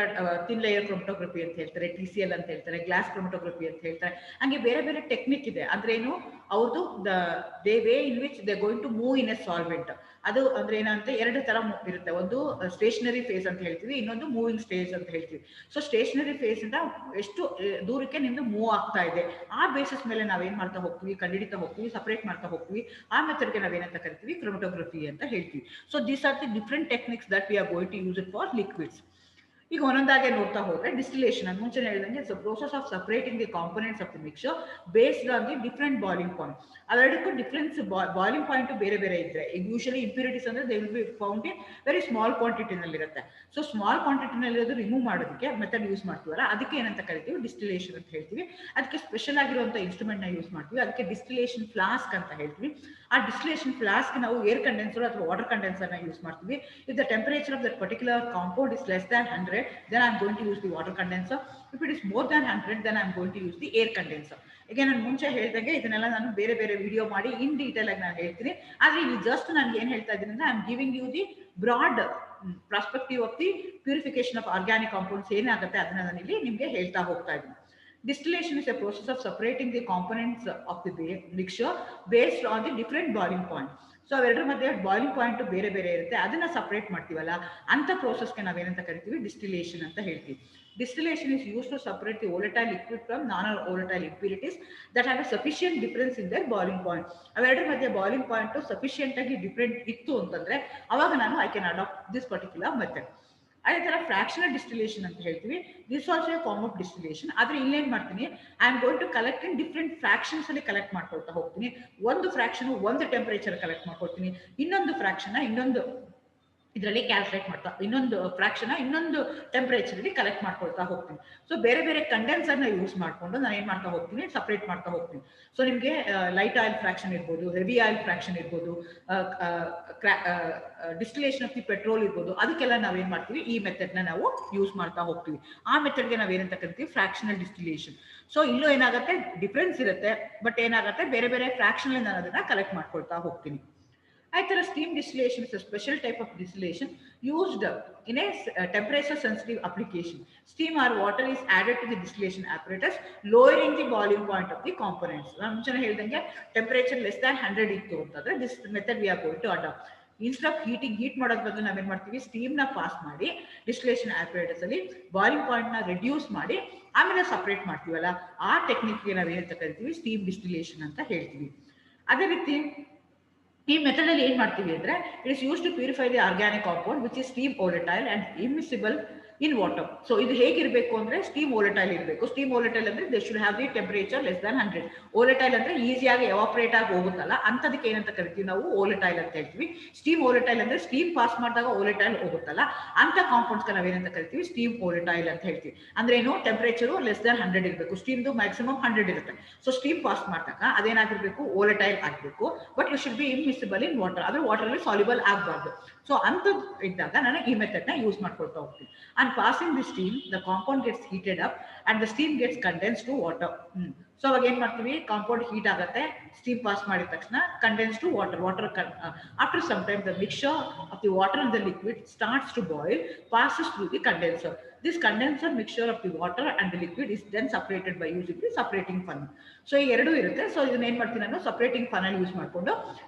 ಥಿನ್ ಲೇಯರ್ ಕ್ರೊಮಟೋಗ್ರಫಿ ಅಂತ ಹೇಳ್ತಾರೆ, TCL ಅಂತ ಹೇಳ್ತಾರೆ, ಗ್ಲಾಸ್ ಕ್ರೊಮಟೋಗ್ರಫಿ ಅಂತ ಹೇಳ್ತಾರೆ. ಹಂಗೆ ಬೇರೆ ಬೇರೆ ಟೆಕ್ನಿಕ್ ಇದೆ. ಅಂದ್ರೆ ಏನು ಅವ್ರದ್ದು the way in which they going to move in a solvent. ಅದು ಅಂದ್ರೆ ಏನಂತ ಎರಡು ತರ ಇರುತ್ತೆ. ಒಂದು ಸ್ಟೇಷನರಿ ಫೇಸ್ ಅಂತ ಹೇಳ್ತೀವಿ, ಇನ್ನೊಂದು ಮೂವಿಂಗ್ ಸ್ಟೇಜ್ ಅಂತ ಹೇಳ್ತೀವಿ. ಸೊ ಸ್ಟೇಷನರಿ ಫೇಸ್ ಇಂದ ಎಷ್ಟು ದೂರಕ್ಕೆ ನಿಮ್ದು ಮೂವ್ ಆಗ್ತಾ ಇದೆ, ಆ ಬೇಸಿಸ್ ಮೇಲೆ ನಾವೇನ್ ಮಾಡ್ತಾ ಹೋಗ್ತೀವಿ, ಕಂಡಿಡಿತಾ ಹೋಗ್ತೀವಿ, ಸಪರೇಟ್ ಮಾಡ್ತಾ ಹೋಗ್ತೀವಿ. ಆ ಮೆಥಡ್ಗೆ ನಾವೇನಂತ ಕರಿತೀವಿ, ಕ್ರೊಮಟೋಗ್ರಫಿ ಅಂತ ಹೇಳ್ತೀವಿ. So these are the different techniques that we are going to use it for ಲಿಕ್ವಿಡ್ಸ್. ಈಗ ಒಂದೊಂದಾಗೆ ನೋಡ್ತಾ ಹೋದ್ರೆ, ಡಿಸ್ಟಿಲೇಷನ್ ನಾನು ಮುಂಚೆ ಹೇಳಿದಂಗೆ process of separating the components of the mixture based on the different boiling point. ಅವೆರಡಕ್ಕೂ ಡಿಫ್ರೆನ್ಸ್ ಬಾಯ್ಲಿಂಗ್ ಪಾಯಿಂಟ್ ಬೇರೆ ಬೇರೆ ಇದ್ರೆ, ಯೂಶಲಿ ಇಂಪ್ಯೂರಿಟೀಸ್ ಅಂದ್ರೆ they will be found in very small ಕ್ವಾಂಟಿಟಿನಲ್ಲಿ ಇರುತ್ತೆ. ಸೊ ಸ್ಮಾಲ್ ಕ್ವಾಂಟಿಟಿನಲ್ಲಿ ಅದು ರಿಮೂವ್ ಮಾಡೋದಕ್ಕೆ ಮೆಥಡ್ ಯೂಸ್ ಮಾಡ್ತೀವಲ್ಲ, ಅದಕ್ಕೆ ಏನಂತ ಕರಿತೀವಿ, ಡಿಸ್ಟಿಲೇಷನ್ ಅಂತ ಹೇಳ್ತೀವಿ. ಅದಕ್ಕೆ ಸ್ಪೆಷಲ್ ಆಗಿರುವಂತ ಇನ್ಸ್ಟ್ರೂಮೆಂಟ್ ನ ಯೂಸ್ ಮಾಡ್ತೀವಿ, ಅದಕ್ಕೆ ಡಿಸ್ಟಿಲೇಷನ್ ಫ್ಲಾಸ್ಕ್ ಅಂತ ಹೇಳ್ತೀವಿ. ಆ ಡಿಸ್ಟಿಲೇಷನ್ ಫ್ಲಾಸ್ಕ್ ನಾವು ಏರ್ ಕಂಡೆನ್ಸರ್ ಅಥವಾ ವಾಟರ್ ಕಂಡೆನ್ಸರ್ ನ ಯೂಸ್ ಮಾಡ್ತೀವಿ. If the temperature of that particular compound is less than 100, then I am going to use the water condenser. If it is more than 100, then I am going to use the air condenser. ಈಗ ನಾನು ಮುಂಚೆ ಹೇಳಿದಂಗೆ ಇದನ್ನೆಲ್ಲ ನಾನು ಬೇರೆ ಬೇರೆ ವಿಡಿಯೋ ಮಾಡಿ ಇನ್ ಡೀಟೇಲ್ ಆಗಿ ನಾನು ಹೇಳ್ತೀನಿ. ಆದ್ರೆ ಇಲ್ಲಿ ಜಸ್ಟ್ ನಾನು ಏನ್ ಹೇಳ್ತಾ ಇದ್ದೀನಿ ಅಂದ್ರೆ, I am giving you the broad perspective of the purification of organic compounds ಏನಾಗುತ್ತೆ ಅದನ್ನ ನಾನು ಇಲ್ಲಿ ನಿಮಗೆ ಹೇಳ್ತಾ ಹೋಗ್ತಾ ಇದ್ದೀನಿ. Distillation is a process of separating the components of the mixture based on the different boiling point. So ಅವೆರಡರ ಮಧ್ಯೆ ಬಾಯ್ಲಿಂಗ್ ಪಾಯಿಂಟ್ ಬೇರೆ ಬೇರೆ ಇರುತ್ತೆ, ಅದನ್ನ ಸಪರೇಟ್ ಮಾಡ್ತೀವಲ್ಲ, ಅಂತ ಪ್ರೋಸೆಸ್ಗೆ ನಾವೇನಂತ ಕರಿತೀವಿ, ಡಿಸ್ಟಿಲೇಷನ್ ಅಂತ ಹೇಳ್ತೀವಿ. Distillation is used to separate the volatile liquid from non-volatile impurities that have a sufficient difference in their boiling point. ಅವೆರಡರ ಮಧ್ಯೆ ಬಾಯ್ಲಿಂಗ್ ಪಾಯಿಂಟ್ ಸಫಿಷಿಯಂಟ್ ಆಗಿ ಡಿಫ್ರೆಂಟ್ ಇತ್ತು ಅಂತಂದ್ರೆ ಅವಾಗ ನಾನು I can adapt this particular method. ಅದೇ ತರ ಫ್ರಾಕ್ಷನಲ್ ಡಿಸ್ಟಿಲೇಷನ್ ಅಂತ ಹೇಳ್ತೀವಿ. This also a form of distillation. ಆದ್ರೆ ಇಲ್ಲೇನ್ ಮಾಡ್ತೀನಿ, I am going to collect in different fractions ಅಲ್ಲಿ ಕಲೆಕ್ಟ್ ಮಾಡ್ಕೊಳ್ತಾ ಹೋಗ್ತೀನಿ. ಒಂದು ಫ್ರಾಕ್ಷನ್ ಒಂದು ಟೆಂಪರೇಚರ್ ಕಲೆಕ್ಟ್ ಮಾಡ್ಕೊಳ್ತೀನಿ, ಇನ್ನೊಂದು ಫ್ರಾಕ್ಷನ್ ಇನ್ನೊಂದು ಇದರಲ್ಲಿ ಕ್ಯಾಲ್ಕುಲೇಟ್ ಮಾಡ್ತಾ, ಇನ್ನೊಂದು ಫ್ರಾಕ್ಷನ್ ಇನ್ನೊಂದು ಟೆಂಪರೇಚರ್ ಅಲ್ಲಿ ಕಲೆಕ್ಟ್ ಮಾಡ್ಕೊಳ್ತಾ ಹೋಗ್ತೀನಿ. ಸೊ ಬೇರೆ ಬೇರೆ ಕಂಡೆನ್ಸರ್ ನ ಯೂಸ್ ಮಾಡ್ಕೊಂಡು ನಾನು ಏನ್ ಮಾಡ್ತಾ ಹೋಗ್ತೀನಿ, ಸಪರೇಟ್ ಮಾಡ್ತಾ ಹೋಗ್ತೀನಿ. ಸೊ ನಿಮ್ಗೆ ಲೈಟ್ ಆಯಿಲ್ ಫ್ರಾಕ್ಷನ್ ಇರ್ಬೋದು, ಹೆವಿ ಆಯಿಲ್ ಫ್ರಾಕ್ಷನ್ ಇರ್ಬೋದು, ಡಿಸ್ಟಿಲೇಷನ್ ಆಫ್ ದಿ ಪೆಟ್ರೋಲ್ ಇರ್ಬೋದು, ಅದಕ್ಕೆಲ್ಲ ನಾವೇನ್ ಮಾಡ್ತೀವಿ, ಈ ಮೆಥಡ್ ನ ನಾವು ಯೂಸ್ ಮಾಡ್ತಾ ಹೋಗ್ತೀವಿ. ಆ ಮೆಥಡ್ಗೆ ನಾವೇನಂತ ಕರಿತೀವಿ, ಫ್ರಾಕ್ಷನಲ್ ಡಿಸ್ಟಿಲೇಷನ್. ಸೊ ಇಲ್ಲೂ ಏನಾಗುತ್ತೆ, ಡಿಫ್ರೆನ್ಸ್ ಇರುತ್ತೆ, ಬಟ್ ಏನಾಗುತ್ತೆ, ಬೇರೆ ಬೇರೆ ಫ್ರಾಕ್ಷನ್ ನಾನು ಅದನ್ನ ಕಲೆಕ್ಟ್ ಮಾಡ್ಕೊಳ್ತಾ ಹೋಗ್ತೀನಿ. I think steam distillation is a special type of distillation used in a temperature sensitive application. Steam or water is added to the distillation apparatus, lowering the boiling point of the components. ನಾನು ಮುಂಚೆ ಹೇಳಿದಂಗೆ ಟೆಂಪರೇಚರ್ ಲೆಸ್ than 100 ಇತ್ತು ಅಂತಂದ್ರೆ this method we are going to adapt. Instead of heat ಮಾಡೋದ್ ಬದಲು ನಾವೇನ್ ಮಾಡ್ತೀವಿ, ಸ್ಟೀಮ್ ನ ಪಾಸ್ ಮಾಡಿ ಡಿಸ್ಟಿಲೇಷನ್ apparatus ಅಲ್ಲಿ ಬಾಯ್ಲಿಂಗ್ ಪಾಯಿಂಟ್ ನ ರಿಡ್ಯೂಸ್ ಮಾಡಿ ಆಮೇಲೆ ಸಪರೇಟ್ ಮಾಡ್ತೀವಲ್ಲ, ಆ ಟೆಕ್ನಿಕ್ಗೆ ನಾವೇನಂತ ಕರಿತೀವಿ, ಸ್ಟೀಮ್ ಡಿಸ್ಟಿಲೇಷನ್ ಅಂತ ಹೇಳ್ತೀವಿ. ಅದೇ ರೀತಿ ಈ ಮೆಥಡ್ ಅಲ್ಲಿ ಏನ್ ಮಾಡ್ತೀವಿ ಅಂದ್ರೆ, it is use to purify the organic compound which is steam volatile and immiscible in water. So ಇದು ಹೇಗಿರ್ಬೇಕು ಅಂದ್ರೆ, ಸ್ಟೀಮ್ ವೋಲಟೈಲ್ ಇರಬೇಕು. ಸ್ಟೀಮ್ ವೋಲಟೈಲ್ ಅಂದ್ರೆ they should have the temperature less than 100. Volatile ಅಂದ್ರೆ ಈಸಿಯಾಗಿ ಎವಾಪರೇಟ್ ಆಗಿ ಹೋಗುತ್ತಲ್ಲ, ಅಂತದಕ್ಕೆ ಏನಂತ ಕರಿತೀವಿ ನಾವು, ವೋಲಟೈಲ್ ಅಂತ ಹೇಳ್ತೀವಿ. ಸ್ಟೀಮ್ ವೋಲಟೈಲ್ ಅಂದ್ರೆ ಸ್ಟೀಮ್ ಪಾಸ್ ಮಾಡಿದಾಗ ವೋಲಟೈಲ್ ಹೋಗುತ್ತಲ್ಲ, ಅಂತ ಕಾಂಪೌಂಡ್ಸ್ ನಾವೇನಂತ ಕರಿತೀವಿ, ಸ್ಟೀಮ್ ವೋಲಟೈಲ್ ಅಂತ ಹೇಳ್ತೀವಿ. ಅಂದ್ರೆ ಏನು, ಟೆಂಪರೇಚರ್ ಲೆಸ್ than 100 ಇರಬೇಕು. ಸ್ಟೀಮ್ದು ಮ್ಯಾಕ್ಸಿಮಮ್ 100 ಇರುತ್ತೆ. ಸೊ ಸ್ಟೀಮ್ ಪಾಸ್ ಮಾಡಿದಾಗ ಅದೇನಾಗಿರ್ಬೇಕು, ವೋಲಟೈಲ್ ಆಗಬೇಕು. But you should be immiscible in water, ಅಂದ್ರೆ ವಾಟರ್ ಅಲ್ಲಿ ಸಾಲ್ಯುಬಲ್ ಆಗಬಾರ್ದು. ಸೊ ಅಂತದ್ದು ಇದ್ದಾಗ ನಾನು ಈ ಮೆಥಡ್ ನ ಯೂಸ್ ಮಾಡ್ಕೊಳ್ತಾ ಹೋಗ್ತೀನಿ. And passing the steam, the compound gets heated up and the steam gets condensed to water. So ಅವಾಗ ಏನ್ ಮಾಡ್ತೀವಿ, ಕಾಂಪೌಂಡ್ ಹೀಟ್ ಆಗುತ್ತೆ, ಸ್ಟೀಮ್ ಪಾಸ್ ಮಾಡಿದ ತಕ್ಷಣ condense to water. After some time the mixture of the water and the liquid starts to boil, passes through the condenser. This condenser mixture of the water and the liquid is then separated by using the separating funnel. So ಈ ಎರಡೂ ಇರುತ್ತೆ. ಸೊ ಇದನ್ನ ಏನ್ ಮಾಡ್ತೀನಿ ನಾನು, ಸಪರೇಟಿಂಗ್ ಫನಲ್ ಯೂಸ್ ಮಾಡ್ಕೊಂಡು,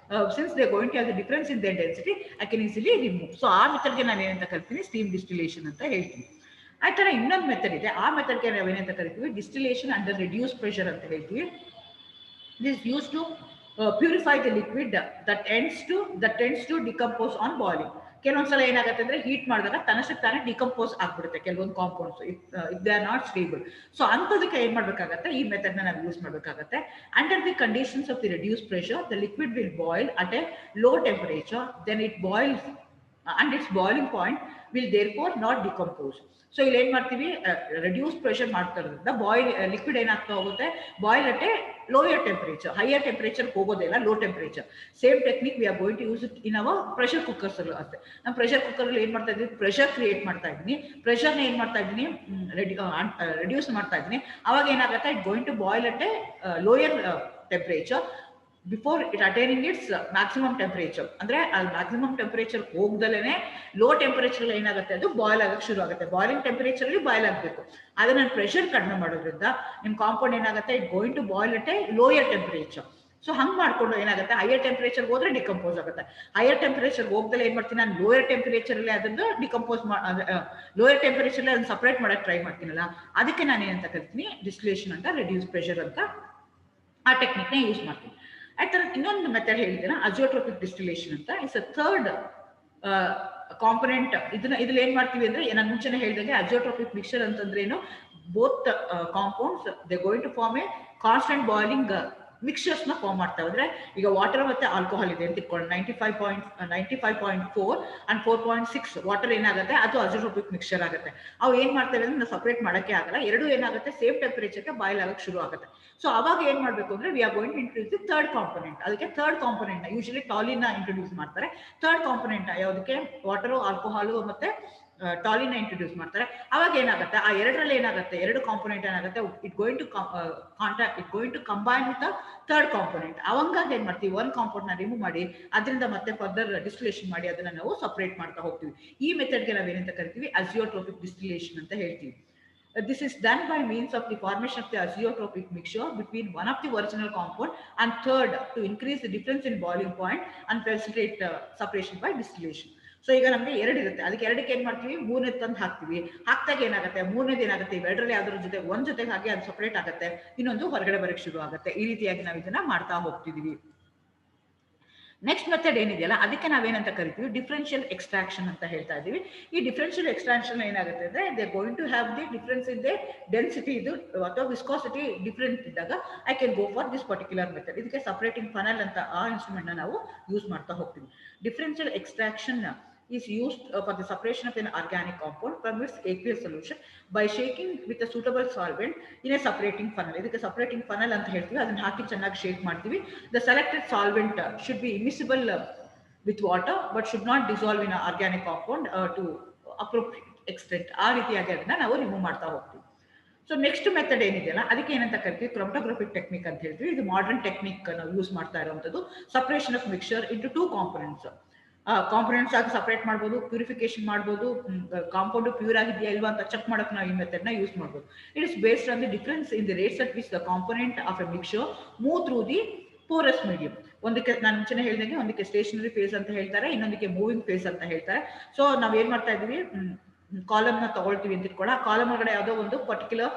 since they going to have the difference in their density, I can easily remove. So ಆ ಮೆಥಡ್ಗೆ ನಾನು ಏನಂತ ಕರಿತೀನಿ, ಸ್ಟೀಮ್ ಡಿಸ್ಟಿಲೇಷನ್ ಅಂತ ಹೇಳ್ತೀನಿ. ಆ ತರ ಇನ್ನೊಂದು ಮೆಥಡ್ ಇದೆ, ಆ ಮೆಥಡ್ಗೆ ನಾವೇನಂತ ಕರಿತೀವಿ, ಡಿಸ್ಟಿಲೇಷನ್ ಅಂಡರ್ ರಿಡ್ಯೂಸ್ ಪ್ರೆಷರ್ ಅಂತ ಹೇಳ್ತೀವಿ. This use to purify the liquid that tends to decompose on boiling. ಕೆಲವೊಂದ್ಸಲ ಏನಾಗುತ್ತೆ ಅಂದ್ರೆ, ಹೀಟ್ ಮಾಡಿದಾಗ ತನ್ನಷ್ಟಕ್ಕೆ ತಾನೇ ಡಿಕಂಪೋಸ್ ಆಗ್ಬಿಡುತ್ತೆ ಕೆಲವೊಂದು ಕಾಂಪೌಂಡ್ಸ್, if they are not stable. So ಅಂತದಕ್ಕೆ ಏನ್ ಮಾಡ್ಬೇಕಾಗತ್ತೆ, ಈ ಮೆಥಡ್ ನ ನಾವು ಯೂಸ್ ಮಾಡ್ಬೇಕಾಗತ್ತೆ. Under the conditions of the reduce pressure, the liquid will boil at a low temperature, then it boils and its boiling point will therefore not decompose. So ಇಲ್ಲಿ ಏನ್ ಮಾಡ್ತೀವಿ, ರೆಡ್ಯೂಸ್ ಪ್ರೆಷರ್ ಮಾಡ್ತಾ ಇರೋದ್ರಿಂದ ಲಿಕ್ವಿಡ್ ಏನಾಗ್ತಾ ಹೋಗುತ್ತೆ, boil at a lower temperature, higher temperature ಹೋಗೋದಿಲ್ಲ, low temperature. Same technique we are going to use it in our pressure cookers ಅಲ್ಲೂ ಅಷ್ಟೇ. ನಾನು ಪ್ರೆಷರ್ ಕುಕ್ಕರ್ ಅಲ್ಲಿ ಏನ್ ಮಾಡ್ತಾ ಇದ್ದೀನಿ, ಪ್ರೆಷರ್ ಕ್ರಿಯೇಟ್ ಮಾಡ್ತಾ ಇದ್ದೀನಿ, ಪ್ರೆಷರ್ನ ಏನ್ ಮಾಡ್ತಾ ಇದ್ದೀನಿ, ರೆಡ್ಯೂಸ್ ಮಾಡ್ತಾ ಇದ್ದೀನಿ. ಅವಾಗ ಏನಾಗುತ್ತೆ, it going to boil at a lower temperature. Before it attaining its maximum temperature. ಅಂದ್ರೆ ಅಲ್ಲಿ ಮ್ಯಾಕ್ಸಿಮಮ್ ಟೆಂಪರೇಚರ್ ಹೋಗ್ದಲೇನೆ ಲೋ ಟೆಂಪರೇಚರ್ ಏನಾಗುತ್ತೆ, ಅದು ಬಾಯ್ಲ್ ಆಗಕ್ಕೆ ಶುರು ಆಗುತ್ತೆ. ಬಾಯ್ಲಿಂಗ್ ಟೆಂಪರೇಚರ್ ಅಲ್ಲಿ ಬಾಯ್ಲ್ ಆಗಬೇಕು. ಆದ್ರೆ ನಾನು ಪ್ರೆಷರ್ ಕಡಿಮೆ ಮಾಡೋದ್ರಿಂದ ನಿಮ್ ಕಾಂಪೌಂಡ್ ಏನಾಗುತ್ತೆ, it going to boil at a lower temperature. So ಹಂಗ್ ಮಾಡ್ಕೊಂಡು ಏನಾಗುತ್ತೆ, ಹೈಯರ್ ಟೆಂಪರೇಚರ್ ಹೋದ್ರೆ ಡಿಕಂಪೋಸ್ ಆಗುತ್ತೆ. ಹೈಯರ್ ಟೆಂಪರೇಚರ್ ಹೋಗ್ದಲ್ಲ ಏನ್ ಮಾಡ್ತೀನಿ ನಾನು, ಲೋಯರ್ ಟೆಂಪರೇಚರ್ ಅಲ್ಲಿ ಅದನ್ನು ಡಿಕಂಪೋಸ್ ಲೋಯರ್ ಟೆಂಪರೇಚರ್ ಅಲ್ಲಿ ಅದನ್ನ ಸಪರೇಟ್ ಮಾಡಕ್ ಟ್ರೈ ಮಾಡ್ತೀನಲ್ಲ, ಅದಕ್ಕೆ ನಾನು ಏನಂತ ಕರಿತೀನಿ, ಡಿಸ್ಟಿಲೇಷನ್ ಅಂತ, ರೆಡ್ಯೂಸ್ ಪ್ರೆಷರ್ ಅಂತ ಆ ಟೆಕ್ನಿಕ್ ನ ಯೂಸ್ ಮಾಡ್ತೀನಿ. ಆ ತರ ಇನ್ನೊಂದು ಮೆಥಡ್ ಹೇಳಿದ್ದೀರಾ, ಅಜಿಯೋಟ್ರೋಪಿಕ್ ಡಿಸ್ಟಿಲೇಷನ್ ಅಂತ. It's a third component. ಇದ್ರಲ್ಲಿ ಏನ್ ಮಾಡ್ತೀವಿ ಅಂದ್ರೆ, ನಾನು ಮುಂಚೆನೆ ಹೇಳಿದಂಗೆ ಅಜಿಯೋಟ್ರೋಪಿಕ್ ಮಿಕ್ಸರ್ ಅಂತಂದ್ರೆ ಏನು, both compounds they going to form a constant boiling mixers ನ ಫಾರ್ಮ್ ಮಾಡ್ತಾವೆ. ಅಂದ್ರೆ ಈಗ ವಾಟರ್ ಮತ್ತೆ ಆಲ್ಕೋಹಾಲ್ ಇದೆ ಅಂತ ಇಟ್ಕೊಂಡು 95.4 ಅಂಡ್ 4.6 ವಾಟರ್ ಏನಾಗುತ್ತೆ, ಅದು ಅಜಿಯೋಟ್ರೋಪಿಕ್ ಮಿಕ್ಸರ್ ಆಗುತ್ತೆ. ಅವು ಏನ್ ಮಾಡ್ತೇವೆ ಅಂದ್ರೆ ನಾವು ಸಪರೇಟ್ ಮಾಡಕ್ಕೆ ಆಗಲ್ಲ, ಎರಡು ಏನಾಗುತ್ತೆ ಸೇಮ್ ಟೆಂಪರೇಚರ್ಗೆ ಬಾಯ್ಲ್ ಆಗಕ್ಕೆ ಶುರು ಆಗುತ್ತೆ. ಸೊ ಅವಾಗ ಏನ್ ಮಾಡ್ಬೇಕು ಅಂದ್ರೆ, we are going to introduce the third component. ಅದಕ್ಕೆ ಥರ್ಡ್ ಕಾಂಪೊನೆಂಟ್ ನ ಯೂಶಲಿ ಟಾಲಿನ್ ಇಂಟ್ರೊಡ್ಯೂಸ್ ಮಾಡ್ತಾರೆ. ಥರ್ಡ್ ಕಾಂಪೊನೆಂಟ್ ಯಾವುದಕ್ಕೆ, ವಾಟರ್, ಆಲ್ಕೋಹಾಲ್ ಮತ್ತೆ ಟಾಲಿನ್ ಇಂಟ್ರೊಡ್ಯೂಸ್ ಮಾಡ್ತಾರೆ. ಅವಾಗ ಏನಾಗುತ್ತೆ, ಆ ಎರಡರಲ್ಲಿ ಏನಾಗುತ್ತೆ, ಎರಡು ಕಾಂಪೊನೆಂಟ್ ಏನಾಗುತ್ತೆ, it going to contact, it going to combine with third component. ಅವಾಗ ಏನ್ ಮಾಡ್ತೀವಿ, ಒನ್ ಕಾಂಪೌಂಡ್ ನ ರಿಮೂವ್ ಮಾಡಿ ಅದರಿಂದ ಮತ್ತೆ ಫರ್ದರ್ ಡಿಸ್ಟಿಲೇಷನ್ ಮಾಡಿ ಅದನ್ನ ನಾವು ಸಪರೇಟ್ ಮಾಡ್ತಾ ಹೋಗ್ತೀವಿ. ಈ ಮೆಥಡ್ಗೆ ನಾವೇನಂತ ಕರಿತೀವಿ, ಅಜಿಯೋಟ್ರೋಪಿಕ್ ಡಿಸ್ಟಿಲೇಷನ್ ಅಂತ ಹೇಳ್ತೀವಿ. This is done by means of the formation of the azeotropic mixture between one of the original compound and third to increase the difference in boiling point and facilitate separation by distillation. So ಈಗ ನಮ್ಗೆ ಎರಡು ಇರುತ್ತೆ, ಅದಕ್ಕೆ ಎರಡಕ್ಕೆ ಏನ್ ಮಾಡ್ತೀವಿ, ಮೂರನೇ ತಂದು ಹಾಕ್ತಿವಿ. ಹಾಕ್ದಾಗ ಏನಾಗುತ್ತೆ, ಮೂರನೇದು ಏನಾಗುತ್ತೆ, ಇವೆರಡರಲ್ಲಿ ಯಾವ್ದ್ರ ಜೊತೆ ಒಂದ್ ಜೊತೆಗೆ ಹಾಗೆ ಅದು ಸಪರೇಟ್ ಆಗುತ್ತೆ, ಇನ್ನೊಂದು ಹೊರಗಡೆ ಬರಕ್ಕೆ ಶುರು ಆಗುತ್ತೆ. ಈ ರೀತಿಯಾಗಿ ನಾವು ಇದನ್ನ ಮಾಡ್ತಾ ಹೋಗ್ತಿದೀವಿ. ನೆಕ್ಸ್ಟ್ ಮೆಥಡ್ ಏನಿದೆಯಲ್ಲ, ಅದಕ್ಕೆ ನಾವೇನಂತ ಕರಿತೀವಿ, ಡಿಫರೆನ್ಷಿಯಲ್ ಎಕ್ಸ್ಟ್ರಾಕ್ಷನ್ ಅಂತ ಹೇಳ್ತಾ ಇದೀವಿ. ಈ ಡಿಫರೆನ್ಷಿಯಲ್ ಎಕ್ಸ್ಟ್ರಾಕ್ಷನ್ ಏನಾಗುತ್ತೆ ಅಂದ್ರೆ, they going to have the difference in the density, ಇದು ಅಥವಾ ವಿಸ್ಕಾಸಿಟಿ ಡಿಫರೆಂಟ್ ಇದ್ದಾಗ I can go for this particular method. ಇದಕ್ಕೆ ಸಪರೇಟಿಂಗ್ ಫನಲ್ ಅಂತ ಆ ಇನ್ಸ್ಟ್ರೂಮೆಂಟ್ ನ ನಾವು ಯೂಸ್ ಮಾಡ್ತಾ ಹೋಗ್ತೀವಿ. Differential extraction is used for the separation of an organic compound from its aqueous solution by shaking with a suitable solvent in a separating funnel. ಇದಕ್ಕೆ separating funnel ಅಂತ ಹೇಳ್ತೀವಿ. ಅದನ್ನ ಹಾಕಿ ಚೆನ್ನಾಗಿ ಶೇಕ್ ಮಾಡ್ತೀವಿ. The selected solvent should be immiscible with water but should not dissolve in an organic compound to appropriate extent. ಆ ರೀತಿಯಾಗಿ ಅದನ್ನ ನಾವು ರಿಮೂವ್ ಮಾಡ್ತಾ ಹೋಗ್ತೀವಿ. ಸೊ ನೆಕ್ಸ್ಟ್ ಮೆಥಡ್ ಏನಿದೆಯಲ್ಲ, ಅದಕ್ಕೆ ಏನಂತ ಕರಿತೀವಿ, ಕ್ರೊಮಟೋಗ್ರಫಿಕ್ ಟೆಕ್ನಿಕ್ ಅಂತ ಹೇಳ್ತೀವಿ. ಇದು ಮಾಡರ್ನ್ ಟೆಕ್ನಿಕ್ ನಾವು ಯೂಸ್ ಮಾಡ್ತಾ ಇರುವಂತದ್ದು. Separation of mixer into two components. Components ಆಗಿ ಸಪರೇಟ್ ಮಾಡ್ಬೋದು, ಪ್ಯೂರಿಫಿಕೇಶನ್ ಮಾಡ್ಬೋದು, ಕಾಂಪೌಂಡ್ ಪ್ಯೂರ್ ಆಗಿದೆಯಾ ಇಲ್ವಾ ಅಂತ ಚೆಕ್ ಮಾಡಕ್ ನಾವು ಈ ಮೆಥಡ್ ನ ಯೂಸ್ ಮಾಡ್ಬೋದು. It is based on the difference in the rates at which the component of A mixer move through the Porus medium. ಒಂದಕ್ಕೆ ನಾನು ಮುಂಚೆನೆ ಹೇಳಿದಂಗೆ, ಒಂದಕ್ಕೆ ಸ್ಟೇಷನರಿ ಫೇಸ್ ಅಂತ ಹೇಳ್ತಾರೆ, ಇನ್ನೊಂದಕ್ಕೆ ಮೂವಿಂಗ್ ಫೇಸ್ ಅಂತ ಹೇಳ್ತಾರೆ. ಸೊ ನಾವ್ ಏನ್ ಮಾಡ್ತಾ ಇದೀವಿ, ಕಾಲಮ್ ನ ತಗೊಳ್ತೀವಿ ಅಂತ ಇಟ್ಕೊಳ್ಳ, ಆ ಕಾಲಮ್ ಒಳಗಡೆ ಯಾವುದೋ ಒಂದು ಪರ್ಟಿಕ್ಯುಲರ್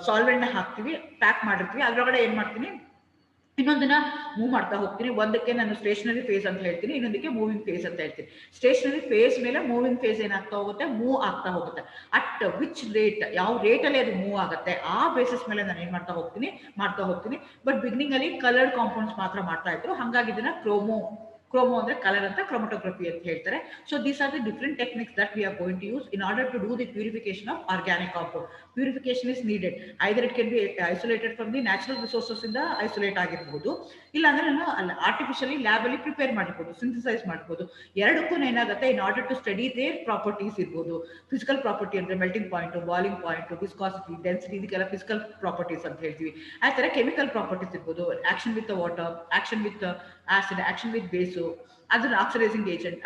ಸಾಲ್ವೆಂಟ್ ನ ಹಾಕ್ತಿವಿ, ಪ್ಯಾಕ್ ಮಾಡಿರ್ತೀವಿ. ಅದ್ರೊಳಗಡೆ ಏನ್ ಮಾಡ್ತೀನಿ, ಇನ್ನೊಂದನ್ನ ಮೂವ್ ಮಾಡ್ತಾ ಹೋಗ್ತೀನಿ. ಒಂದಕ್ಕೆ ನಾನು ಸ್ಟೇಷನರಿ ಫೇಸ್ ಅಂತ ಹೇಳ್ತೀನಿ, ಇನ್ನೊಂದಕ್ಕೆ ಮೂವಿಂಗ್ ಫೇಸ್ ಅಂತ ಹೇಳ್ತೀನಿ. ಸ್ಟೇಷನರಿ ಫೇಸ್ ಮೇಲೆ ಮೂವಿಂಗ್ ಫೇಸ್ ಏನಾಗ್ತಾ ಹೋಗುತ್ತೆ, ಮೂವ್ ಆಗ್ತಾ ಹೋಗುತ್ತೆ. ಅಟ್ ವಿಚ್ ರೇಟ್, ಯಾವ ರೇಟ್ ಅಲ್ಲಿ ಅದು ಮೂವ್ ಆಗುತ್ತೆ ಆ ಬೇಸಿಸ್ ಮೇಲೆ ನಾನು ಏನ್ ಮಾಡ್ತಾ ಹೋಗ್ತೀನಿ. ಬಟ್ ಬಿಗಿನಿಂಗ್ ಅಲ್ಲಿ ಕಲರ್ಡ್ ಕಾಂಪೌಂಡ್ಸ್ ಮಾತ್ರ ಮಾಡ್ತಾ ಇದ್ರು, ಹಾಗಾಗಿ ಇದನ್ನ ಕ್ರೋಮೋ ಅಂದ್ರೆ ಕಲರ್ ಅಂತ, ಕ್ರೊಮಟೋಗ್ರಫಿ ಅಂತ ಹೇಳ್ತಾರೆ. So these are the different techniques that we are going to use in order to do the purification of organic compound. Purification is needed. Either it can be isolated from the natural resources ಇಂದ ಐಸೋಲೇಟ್ ಆಗಿರ್ಬೋದು, ಇಲ್ಲ ಅಂದ್ರೆ ನಾನು ಆರ್ಟಿಫಿಷಿಯಲಿ ಲ್ಯಾಬ್ ಅಲ್ಲಿ ಪ್ರಿಪೇರ್ ಮಾಡಿರ್ಬೋದು, ಸಿಂಥಸೈಸ್ ಮಾಡ್ಬೋದು. ಎರಡಕ್ಕೂ ಏನಾಗುತ್ತೆ, in order to study their properties ಇರ್ಬೋದು. ಫಿಸಿಕಲ್ ಪ್ರಾಪರ್ಟಿ ಅಂದ್ರೆ melting point, boiling point, viscosity, density, ಇದಕ್ಕೆಲ್ಲ ಫಿಸಿಕಲ್ ಪ್ರಾಪರ್ಟೀಸ್ ಅಂತ ಹೇಳ್ತೀವಿ. ಆ ತರ ಕೆಮಿಕಲ್ ಪ್ರಾಪರ್ಟೀಸ್ ಇರ್ಬೋದು, action with water, action with acid, action with base, ಅದನ್ನ oxidising agent,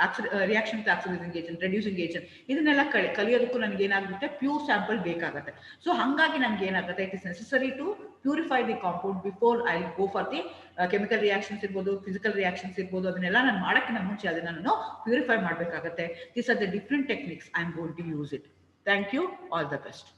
reaction with oxidising agent, reducing agent, ಇದನ್ನೆಲ್ಲ ಕಲಿಯೋದಕ್ಕೂ ನನಗೆ ಏನಾಗುತ್ತೆ, ಪ್ಯೂರ್ ಸ್ಯಾಂಪಲ್ ಬೇಕಾಗುತ್ತೆ. ಸೊ ಹಾಗಾಗಿ ನನಗೆ ಏನಾಗುತ್ತೆ, it is necessary to purify the compound before I go for the chemical reactions ಇರ್ಬೋದು, ಫಿಸಿಕಲ್ ರಿಯಾಕ್ಷನ್ಸ್ ಇರ್ಬೋದು. ಅದನ್ನೆಲ್ಲ ನಾನು ಮಾಡೋಕ್ಕಿಂತ ಮುಂಚೆ ಅದನ್ನ ನಾನು ಪ್ಯೂರಿಫೈ ಮಾಡಬೇಕಾಗುತ್ತೆ. This are the different techniques I am going to use it. Thank you. All the best.